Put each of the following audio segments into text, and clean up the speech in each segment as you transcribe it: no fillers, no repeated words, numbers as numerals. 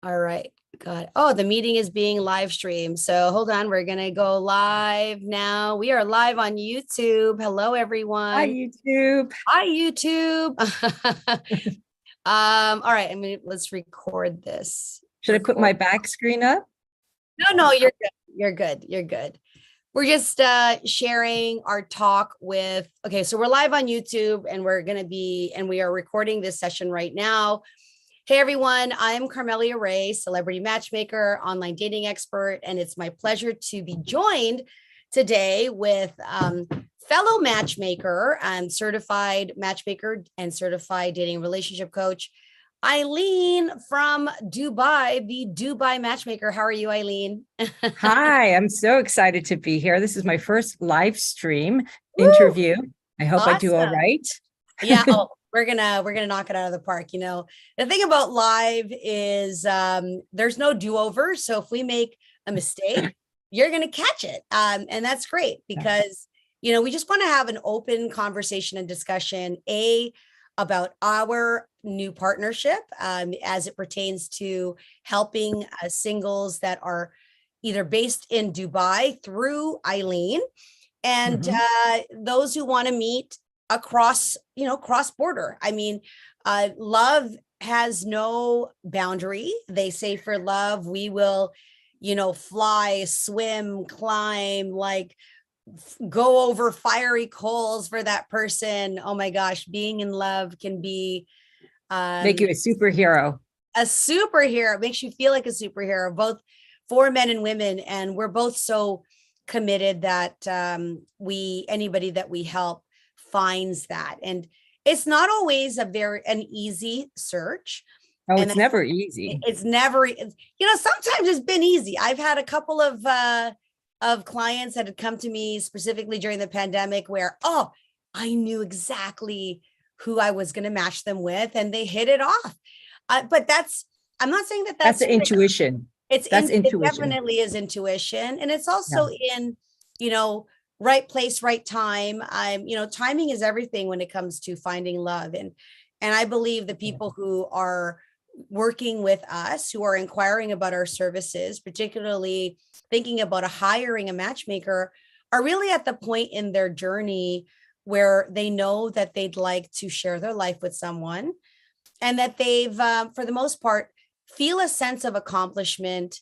All right. Got it. Oh, the meeting is being live streamed. So hold on. We're going to go live now. We are live on YouTube. Hello, Hi, everyone. YouTube. Hi, YouTube. All right. Let's record this. Should I put Record. my back screen up? No, you're good. You're good. You're good. We're just sharing our talk with, okay, so we're live on YouTube and we are recording this session right now. Hey everyone, I'm Carmelia Ray, celebrity matchmaker, online dating expert, and it's my pleasure to be joined today with fellow matchmaker and certified matchmaker and certified dating relationship coach, Eileen from Dubai, the Dubai matchmaker. How are you, Eileen? Hi, I'm so excited to be here. This is my first live stream Woo! interview. I hope I do all Awesome. right. Yeah. Oh, we're gonna knock it out of the park. You know, the thing about live is there's no do-over. So if we make a mistake, you're gonna catch it. And that's great because we just want to have an open conversation and discussion, about our new partnership as it pertains to helping singles that are either based in Dubai through Eileen and Mhm. those who want to meet across, cross border. Love has no boundary. They say for love, we will, fly, swim, climb, like go over fiery coals for that person. Oh my gosh, being in love can be Make um, you a superhero. a superhero. It makes you feel like a superhero, both for men and women. And we're both so committed that anybody that we help finds that. And it's not always an easy search. Oh, And it's never easy. it's never, sometimes it's been easy. I've had a couple of clients that had come to me specifically during the pandemic where, oh, I knew exactly who I was going to match them with and they hit it off. But I'm not saying that That's that's the intuition. That's it intuition. definitely is intuition. And it's also Yeah. in, you know, right place, right time. Timing is everything when it comes to finding love. And I believe the people who are working with us, who are inquiring about our services, particularly thinking about hiring a matchmaker, are really at the point in their journey where they know that they'd like to share their life with someone and that they've, for the most part, feel a sense of accomplishment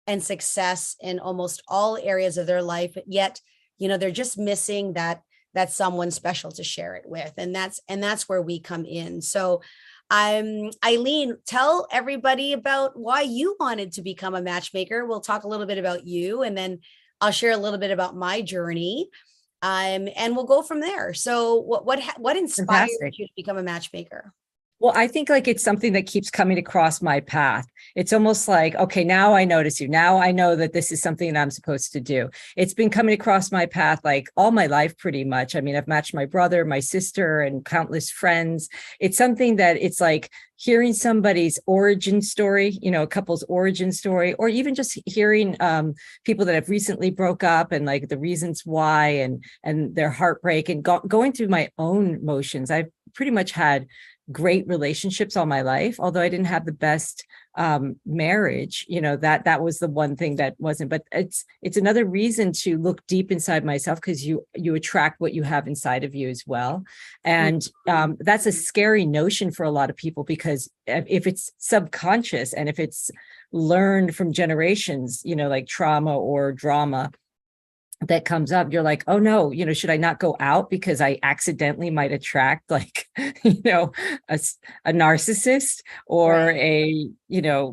and success in almost all areas of their life. Yet, they're just missing that someone special to share it with, and that's where we come in. So, Eileen, tell everybody about why you wanted to become a matchmaker. We'll talk a little bit about you, and then I'll share a little bit about my journey. And we'll go from there. So, what inspired Fantastic. you to become a matchmaker? Well, I think like it's something that keeps coming across my path. It's almost like, okay, now I notice you. Now I know that this is something that I'm supposed to do. It's been coming across my path like all my life, pretty much. I mean, I've matched my brother, my sister, and countless friends. It's something that it's like hearing somebody's origin story, a couple's origin story, or even just hearing people that have recently broke up and like the reasons why and their heartbreak and going through my own motions. I've pretty much had great relationships all my life, although I didn't have the best marriage. That was the one thing that wasn't. But it's another reason to look deep inside myself, because you attract what you have inside of you as well. And that's a scary notion for a lot of people, because if it's subconscious and if it's learned from generations, like trauma or drama that comes up, you're like, oh no, should I not go out because I accidentally might attract like, a narcissist or Right. a,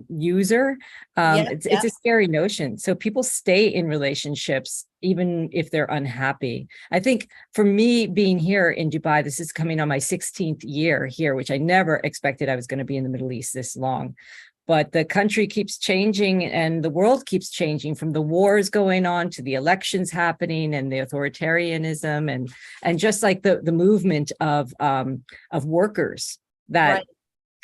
user. Yep. It's Yep. a scary notion. So people stay in relationships even if they're unhappy. I think for me being here in Dubai, this is coming on my 16th year here, which I never expected I was going to be in the Middle East this long. But the country keeps changing and the world keeps changing, from the wars going on to the elections happening and the authoritarianism and just like the movement of workers that Right.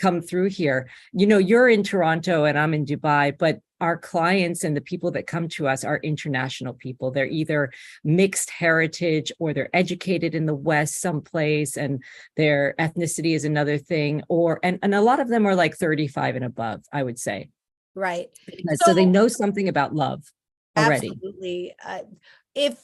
come through here. You're in Toronto and I'm in Dubai, but our clients and the people that come to us are international people. They're either mixed heritage or they're educated in the West someplace and their ethnicity is another thing, and a lot of them are like 35 and above, I would say. Right. So they So know something about love already. absolutely. If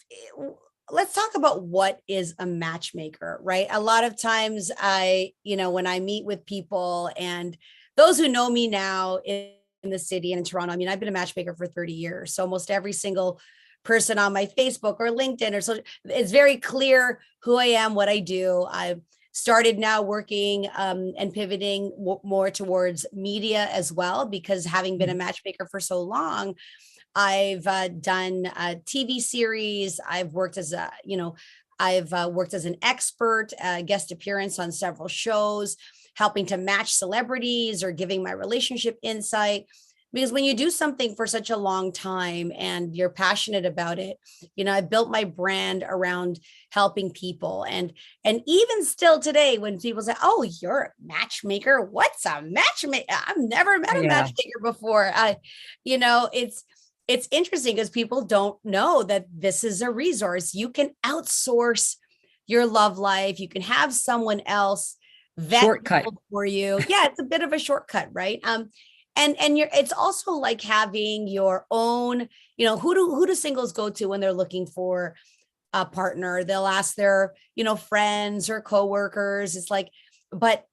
let's talk about what is a matchmaker, right? A lot of times when I meet with people and those who know me now in the city and in Toronto, I mean, I've been a matchmaker for 30 years. So almost every single person on my Facebook or LinkedIn or so, it's very clear who I am, what I do. I've started now working and pivoting more towards media as well, because having been a matchmaker for so long, I've done a TV series. I've worked as an expert, guest appearance on several shows, helping to match celebrities or giving my relationship insight. Because when you do something for such a long time and you're passionate about it, I built my brand around helping people. And even still today, when people say, "Oh, you're a matchmaker," what's a matchmaker? I've never met a Yeah. matchmaker before. It's interesting because people don't know that this is a resource. You can outsource your love life. You can have someone else vet Shortcut. people for you. Yeah, it's a bit of a shortcut, right? And it's also like having your own, who do singles go to when they're looking for a partner? They'll ask their, friends or coworkers. It's like, but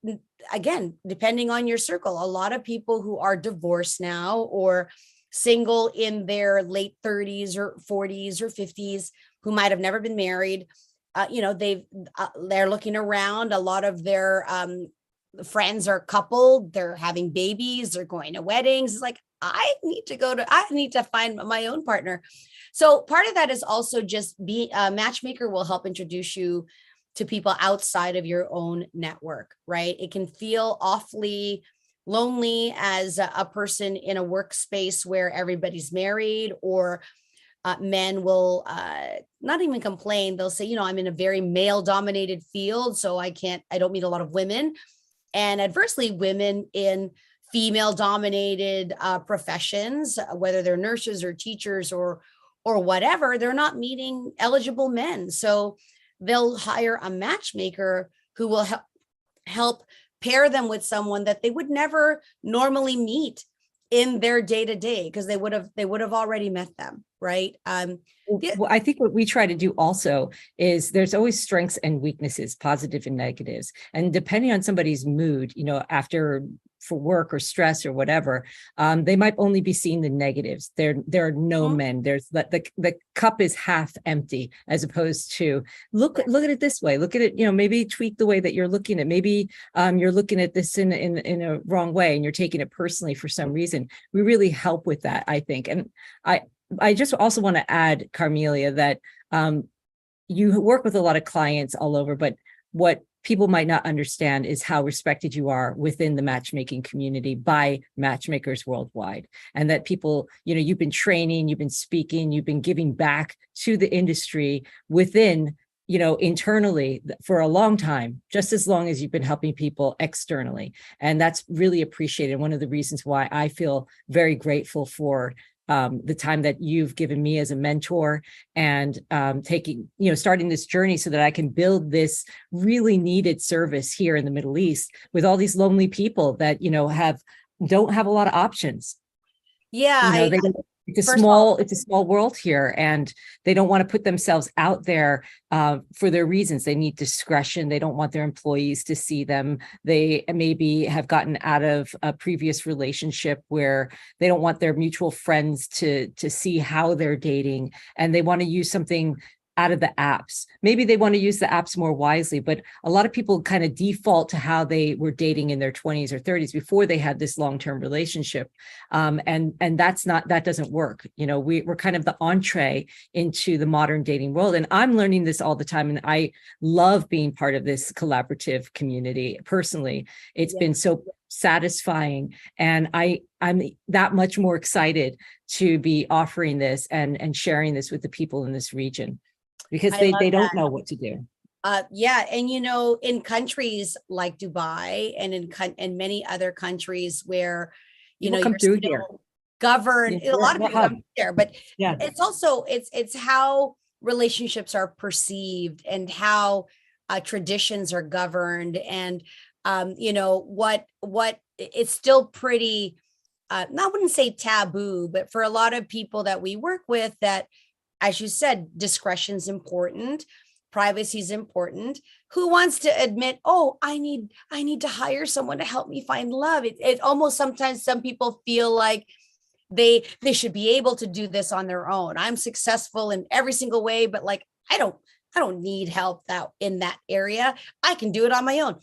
again, depending on your circle, a lot of people who are divorced now or single in their late 30s or 40s or 50s who might have never been married, they're looking around. A lot of their friends are coupled, they're having babies, they're going to weddings. It's like, I need to find my own partner. So part of that is also just be a matchmaker will help introduce you to people outside of your own network, right? It can feel awfully lonely as a person in a workspace where everybody's married, or men will not even complain. They'll say, I'm in a very male dominated field, so I don't meet a lot of women. And adversely, women in female dominated professions, whether they're nurses or teachers or whatever, they're not meeting eligible men. So they'll hire a matchmaker who will help pair them with someone that they would never normally meet in their day to day, because they would have already met them, right? Yeah. Well, I think what we try to do also is there's always strengths and weaknesses, positive and negatives. And depending on somebody's mood, after for work or stress or whatever, they might only be seeing the negatives. There are no men. There's the cup is half empty, as opposed to look at it this way. Look at it, maybe tweak the way that you're looking at. Maybe you're looking at this in a wrong way and you're taking it personally for some reason. We really help with that, I think. And I just also want to add, Carmelia, that you work with a lot of clients all over, but what people might not understand is how respected you are within the matchmaking community by matchmakers worldwide. And that people, you've been training, you've been speaking, you've been giving back to the industry within, internally for a long time, just as long as you've been helping people externally. And that's really appreciated. One of the reasons why I feel very grateful for the time that you've given me as a mentor, and starting this journey so that I can build this really needed service here in the Middle East with all these lonely people that, don't have a lot of options. Yeah. It's a small world here, and they don't want to put themselves out there for their reasons. They need discretion. They don't want their employees to see them. They maybe have gotten out of a previous relationship where they don't want their mutual friends to see how they're dating, and they want to use something out of the apps. Maybe they want to use the apps more wisely, but a lot of people kind of default to how they were dating in their 20s or 30s before they had this long-term relationship. And that doesn't work. We're kind of the entree into the modern dating world. And I'm learning this all the time. And I love being part of this collaborative community. Personally, it's been so satisfying. And I'm that much more excited to be offering this and sharing this with the people in this region, because they don't know what to do. Yeah. And, in countries like Dubai and in many other countries where, People come you're through still here. governed, a lot of people come there, but Yeah. it's also, it's how relationships are perceived and how traditions are governed. And, what it's still pretty I wouldn't say taboo, but for a lot of people that we work with, that, as you said, discretion is important, privacy is important. Who wants to admit, oh, I need to hire someone to help me find love? It almost, sometimes some people feel like they should be able to do this on their own. I'm successful in every single way, but like I don't need help that in that area. I can do it on my own.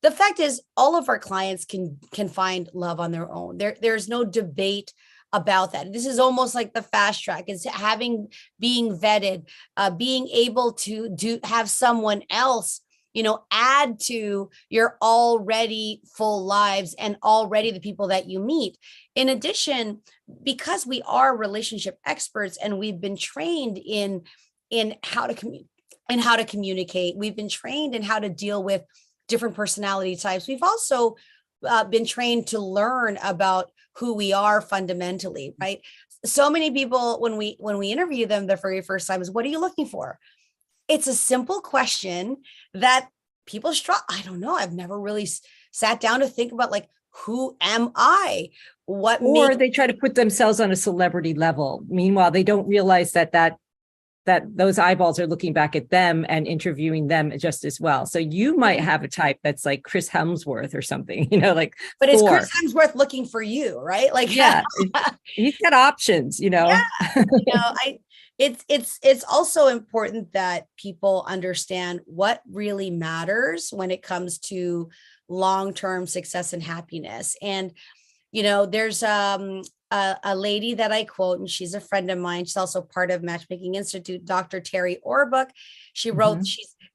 The fact is, all of our clients can find love on their own. There's no debate about that. This is almost like the fast track. It's being vetted, being able to have someone else, add to your already full lives and already the people that you meet. In addition, because we are relationship experts and we've been trained in how to communicate, we've been trained in how to deal with different personality types. We've also been trained to learn about who we are fundamentally, right? So many people, when we interview them the very first time, is, what are you looking for? It's a simple question that people struggle. I don't know. I've never really sat down to think about, like, who am I? Or they try to put themselves on a celebrity level. Meanwhile, they don't realize that those eyeballs are looking back at them and interviewing them just as well. So you might have a type that's like Chris Hemsworth or something, like. But Thor. it's Chris Hemsworth looking for you, right? Like, yeah, he's got options, Yeah, it's also important that people understand what really matters when it comes to long-term success and happiness. And there's a lady that I quote, and she's a friend of mine. She's also part of Matchmaking Institute, Dr. Terry Orbuck. She wrote,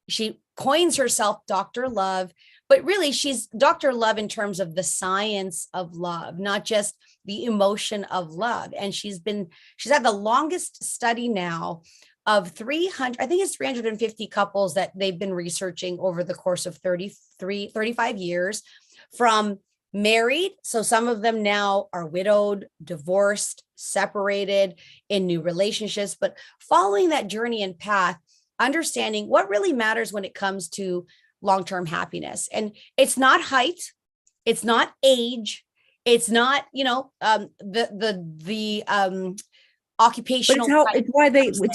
she coins herself Dr. Love, but really she's Dr. Love in terms of the science of love, not just the emotion of love. And she's had the longest study now of 300, I think it's 350 couples that they've been researching over the course of 35 years, from married. So some of them now are widowed, divorced, separated, in new relationships, but following that journey and path, understanding what really matters when it comes to long-term happiness. And it's not height, it's not age, it's not, the occupational. But it's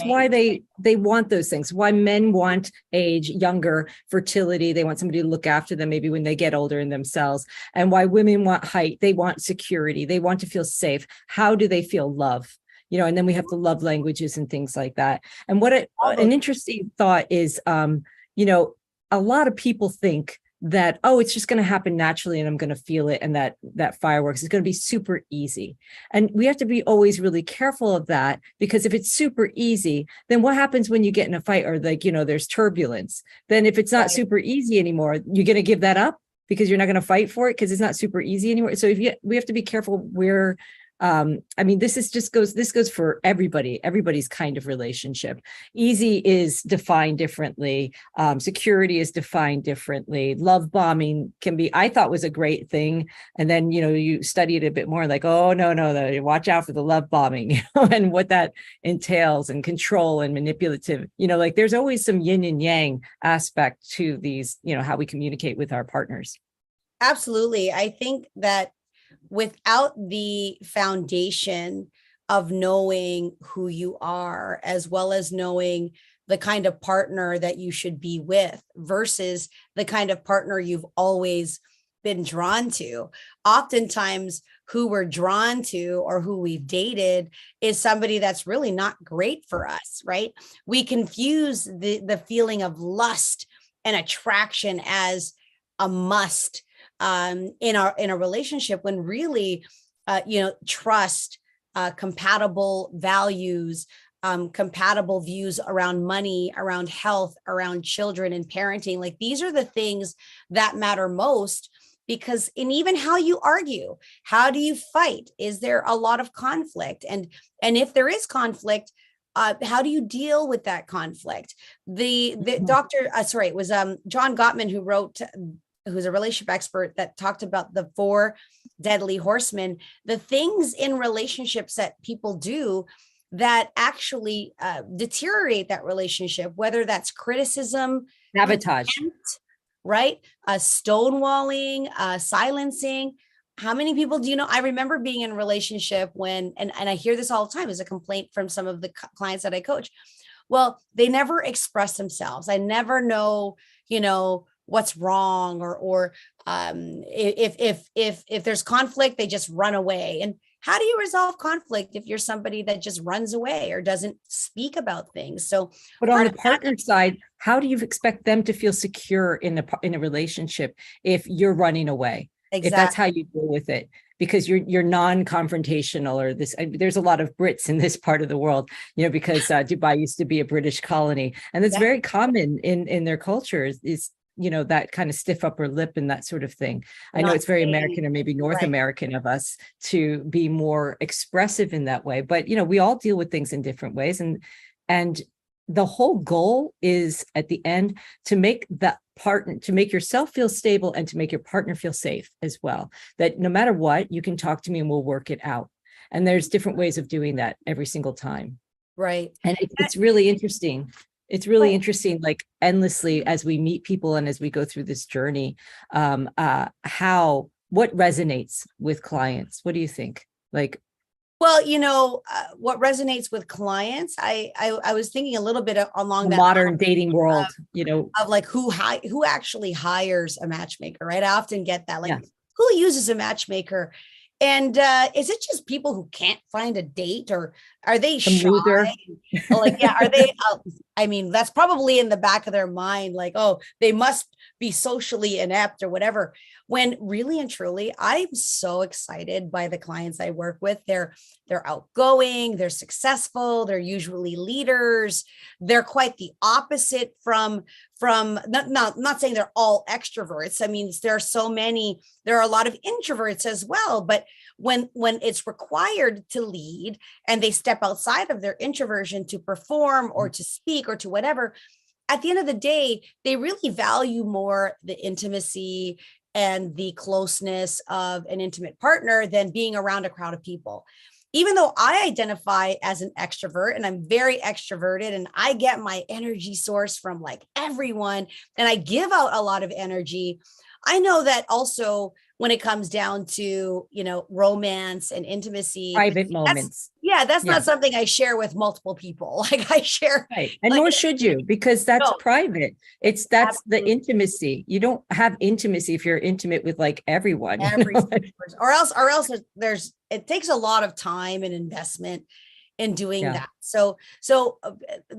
why they want those things. Why men want age, younger, fertility. They want somebody to look after them maybe when they get older in themselves. And why women want height. They want security. They want to feel safe. How do they feel love? And then we have the love languages and things like that. And an interesting thought is, a lot of people think that, oh, it's just going to happen naturally and I'm going to feel it, and that fireworks is going to be super easy. And we have to be always really careful of that, because if it's super easy, then what happens when you get in a fight, or there's turbulence? Then if it's not super easy anymore, you're going to give that up because you're not going to fight for it because it's not super easy anymore. So we have to be careful where. This goes for everybody's kind of relationship. Easy is defined differently. Security is defined differently. Love bombing I thought was a great thing. And then, you study it a bit more, like, oh, no, watch out for the love bombing, and what that entails, and control and manipulative, there's always some yin and yang aspect to these, how we communicate with our partners. Absolutely. I think that without the foundation of knowing who you are, as well as knowing the kind of partner that you should be with versus the kind of partner you've always been drawn to. Oftentimes, who we're drawn to or who we've dated is somebody that's really not great for us, right? We confuse the feeling of lust and attraction as a must in a relationship, when really, trust, compatible values, compatible views around money, around health, around children and parenting. Like, these are the things that matter most, because in even how you argue, how do you fight? Is there a lot of conflict? And if there is conflict, how do you deal with that conflict? The doctor, it was John Gottman who's a relationship expert, that talked about the 4 deadly horsemen, the things in relationships that people do that actually deteriorate that relationship, whether that's criticism, sabotage, contempt, right? Stonewalling, silencing. how many people do you know? I remember being in a relationship when, and I hear this all the time as a complaint from some of the clients that I coach. Well, they never express themselves. I never know, what's wrong, or if there's conflict, they just run away. And how do you resolve conflict if you're somebody that just runs away or doesn't speak about things? So But on the partner side, how do you expect them to feel secure in a relationship if you're running away? If that's how you deal with it, because you're non-confrontational, or this, there's a lot of Brits in this part of the world, because Dubai used to be a British colony, and it's very common in their cultures is that kind of stiff upper lip and that sort of thing. I know it's very American, or maybe North American of us, to be more expressive in that way, but we all deal with things in different ways, and the whole goal is at the end to make that partner, to make yourself feel stable and to make your partner feel safe as well. That no matter what, you can talk to me and we'll work it out. And there's different ways of doing that every single time. Right. And it's really interesting. It's really interesting, like endlessly as we meet people and as we go through this journey, what resonates with clients? What do you think? Like, well, what resonates with clients, I was thinking a little bit along that modern dating world, of like who actually hires a matchmaker, right? I often get that, like, who uses a matchmaker? And is it just people who can't find a date, or are they shy? Like, are they? I mean, that's probably in the back of their mind, like, oh, they must be socially inept or whatever. When really and truly, I'm so excited by the clients I work with. They're outgoing, they're successful, they're usually leaders. They're quite the opposite from not saying they're all extroverts. I mean, there are a lot of introverts as well, but when it's required to lead and they step outside of their introversion to perform or to speak or to whatever, at the end of the day, they really value more the intimacy and the closeness of an intimate partner than being around a crowd of people. Even though I identify as an extrovert and I'm very extroverted and I get my energy source from like everyone and I give out a lot of energy, I know that also when it comes down to, romance and intimacy, private moments. That's not something I share with multiple people. Like I share. Right. And nor should you, because that's private. That's absolutely the intimacy. You don't have intimacy if you're intimate with like everyone. Or else it takes a lot of time and investment in doing that. So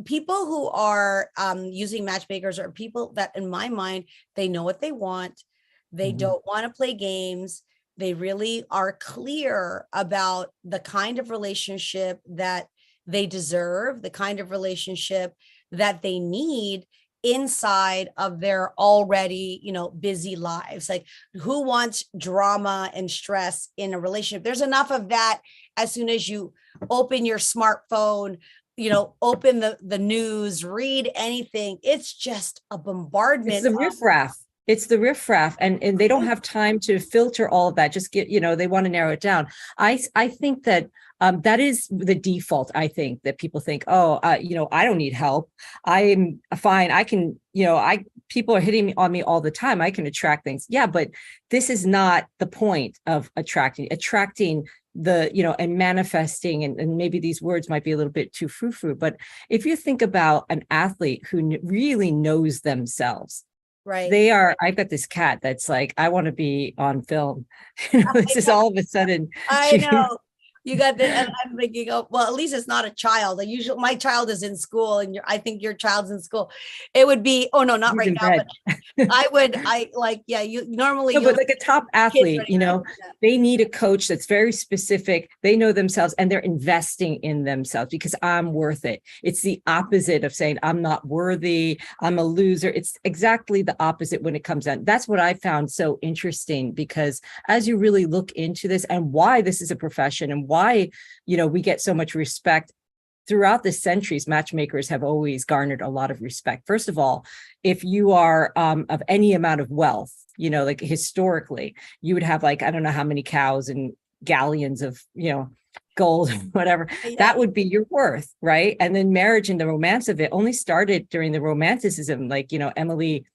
people who are using matchmakers are people that, in my mind, they know what they want. They don't want to play games. They really are clear about the kind of relationship that they deserve, the kind of relationship that they need inside of their already, busy lives. Like, who wants drama and stress in a relationship? There's enough of that as soon as you open your smartphone, open the news, read anything. It's just a bombardment. It's the riffraff. It's the riffraff, and they don't have time to filter all of that. Just they want to narrow it down. I think that that is the default. I think that people think, I don't need help. I'm fine. I can, people are hitting on me all the time. I can attract things. Yeah, but this is not the point of attracting and manifesting, and maybe these words might be a little bit too frou-frou, but if you think about an athlete who really knows themselves, right. I've got this cat that's like, I want to be on film. This is all of a sudden. I know. You got that. And I'm thinking, well, at least it's not a child. My child is in school, and I think your child's in school. It would be, oh no, not right now, but you normally. No, but like a top athlete, they need a coach that's very specific. They know themselves and they're investing in themselves because I'm worth it. It's the opposite of saying I'm not worthy, I'm a loser. It's exactly the opposite when it comes down. That's what I found so interesting, because as you really look into this and why this is a profession and why, we get so much respect throughout the centuries, matchmakers have always garnered a lot of respect. First of all, if you are of any amount of wealth, like historically, you would have like, I don't know how many cows and galleons of, gold, whatever, that would be your worth, right? And then marriage and the romance of it only started during the Romanticism, like, Emily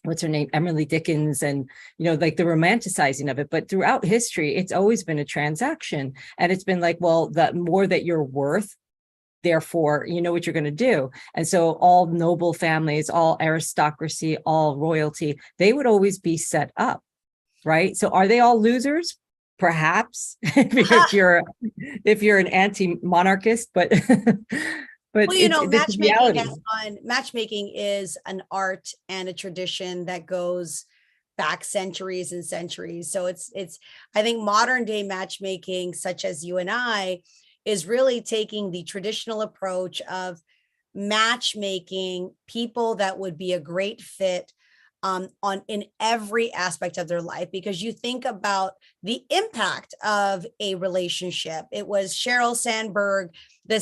what's her name, Emily Dickens, and like the romanticizing of it. But throughout history, it's always been a transaction, and it's been like, well, the more that you're worth, therefore you know what you're going to do. And so all noble families, all aristocracy, all royalty, they would always be set up, right? So are they all losers? Perhaps, if you're an anti-monarchist, but but Well, it's a reality. matchmaking is an art and a tradition that goes back centuries and centuries. So it's I think modern day matchmaking, such as you and I, is really taking the traditional approach of matchmaking people that would be a great fit on in every aspect of their life, because you think about the impact of a relationship. It was Sheryl Sandberg, the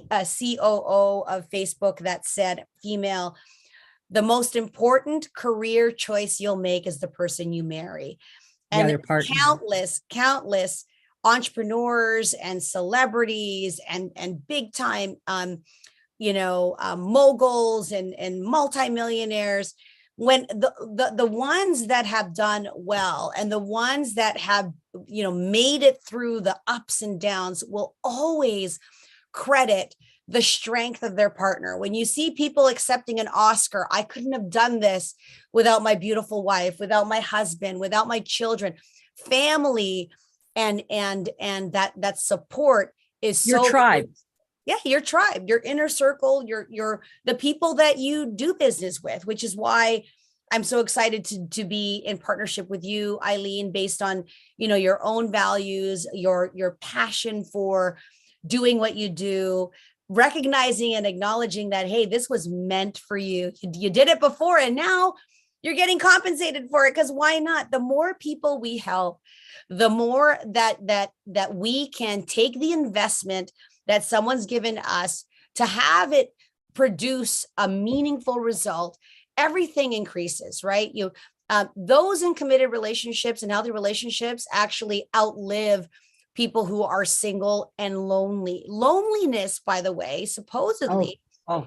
COO of Facebook, that said, female, the most important career choice you'll make is the person you marry. Yeah, And their partner. countless entrepreneurs and celebrities and big time moguls and multimillionaires, when the ones that have done well and the ones that have made it through the ups and downs will always credit the strength of their partner. When you see people accepting an Oscar, I couldn't have done this without my beautiful wife, without my husband, without my children. Family and that support is Your so tribe. Yeah, your tribe, your inner circle, your the people that you do business with, which is why I'm so excited to be in partnership with you, Eileen, based on your own values, your passion for doing what you do, recognizing and acknowledging that, hey, this was meant for you. You did it before, and now you're getting compensated for it, because why not? The more people we help, the more that we can take the investment that someone's given us to have it produce a meaningful result, everything increases, right? Those in committed relationships and healthy relationships actually outlive people who are single and lonely. Loneliness, by the way, supposedly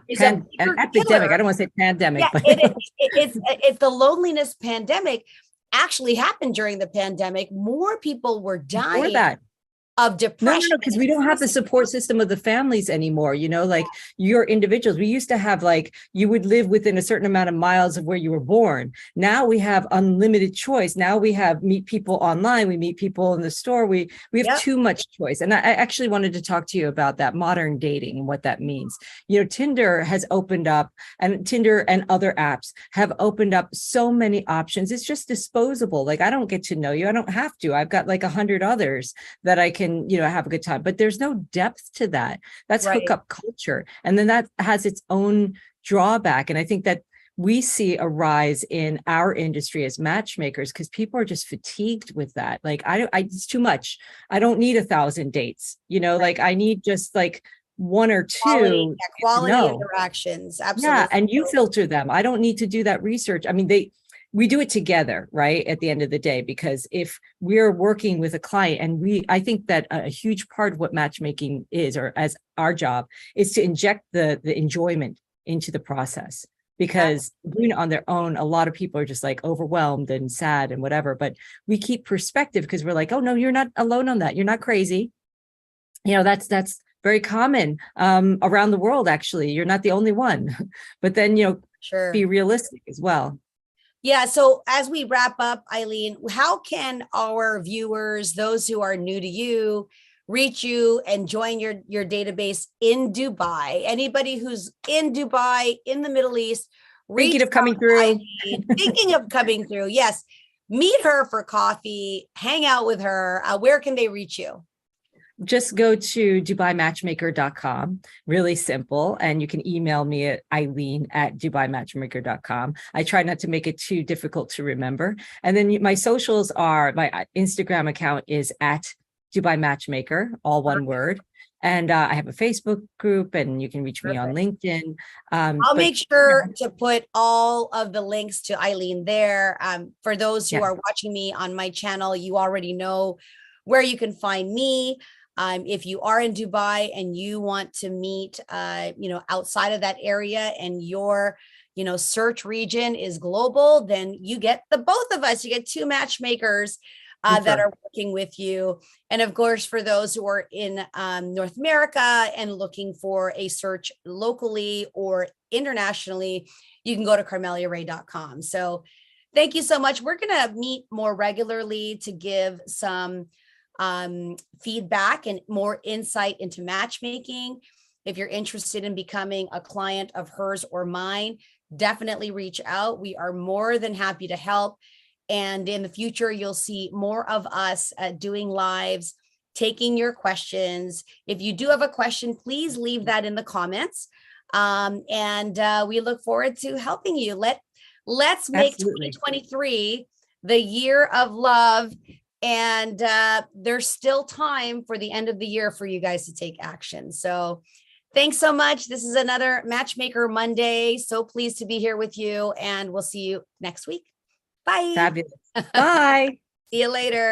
is a bigger epidemic. killer. I don't want to say pandemic, Yeah, but it's the loneliness pandemic actually happened during the pandemic. More people were before dying that. of depression. No, because we don't have the support system of the families anymore. Like you're individuals. We used to have like you would live within a certain amount of miles of where you were born. Now we have unlimited choice. Now we have meet people online. We meet people in the store. We have too much choice. And I actually wanted to talk to you about that modern dating and what that means. Tinder has opened up, and Tinder and other apps have opened up so many options. It's just disposable. Like I don't get to know you. I don't have to. I've got like 100 others that I can have a good time, but there's no depth to that. That's right. Hookup culture, and then that has its own drawback. And I think that we see a rise in our industry as matchmakers because people are just fatigued with that. Like it's too much. I don't need 1,000 dates, right. Like I need just like one or two quality interactions. Absolutely. Yeah, and you filter them. I don't need to do that research. I mean, we do it together, right? At the end of the day, because if we're working with a client, and I think that a huge part of what matchmaking is, or as our job, is to inject the enjoyment into the process. Because doing it on their own, a lot of people are just like overwhelmed and sad and whatever. But we keep perspective because we're like, oh no, you're not alone on that. You're not crazy. That's very common around the world. Actually, you're not the only one. But then sure, be realistic as well. Yeah. So as we wrap up, Eileen, how can our viewers, those who are new to you, reach you and join your database in Dubai? Anybody who's in Dubai, in the Middle East, thinking of coming through. Thinking of coming through. Yes. Meet her for coffee, hang out with her. Where can they reach you? Just go to DubaiMatchmaker.com. Really simple. And you can email me at Eileen@DubaiMatchmaker.com. I try not to make it too difficult to remember. And then my socials are, my Instagram account is at Dubai Matchmaker, all one word. And I have a Facebook group, and you can reach me on LinkedIn. I'll make sure to put all of the links to Eileen there. For those who are watching me on my channel, you already know where you can find me. If you are in Dubai and you want to meet, outside of that area, and you're, search region is global, then you get the both of us. You get two matchmakers that are working with you. And of course, for those who are in North America and looking for a search locally or internationally, you can go to carmeliaray.com. So thank you so much. We're going to meet more regularly to give some feedback and more insight into matchmaking. If you're interested in becoming a client of hers or mine, definitely reach out. We are more than happy to help. And in the future, you'll see more of us doing lives, taking your questions. If you do have a question, please leave that in the comments. And we look forward to helping you. Let's make Absolutely. 2023 the year of love. And there's still time for the end of the year for you guys to take action. So thanks so much. This is another Matchmaker Monday. So pleased to be here with you, and we'll see you next week. Bye. Fabulous. Bye. See you later.